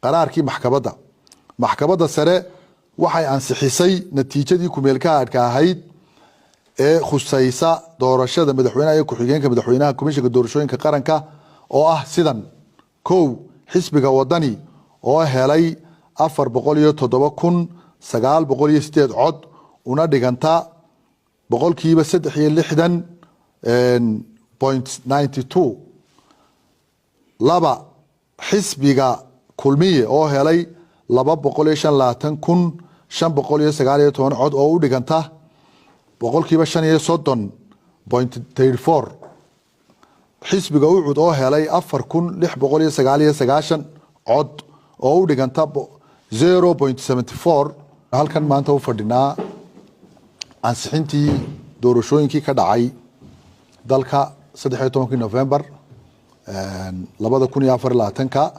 qaraarkii maxkamadda sare waxay ansixisay natiijadii ku-meelgaadhka ahayd ee khusaysa doorashada madaxweynaha iyo ku-xigeenka madaxweynaha komishanka doorashooyinka qaranka oo ah sidan: 1 xisbiga wadani oo helay 407,908 cod una dhiganta boqolkiiba 63.92. 2 xisbiga kulmiye oo helay 255,519 cod oo u dhiganta boqolkiiba 35.34. xisbiga ucud oo helay 4,699 cod oo u dhiganta 0.74. halkan maanta u fadhinaa ansixintii doorashooyinkii ka dhacay dalka 13 November 2024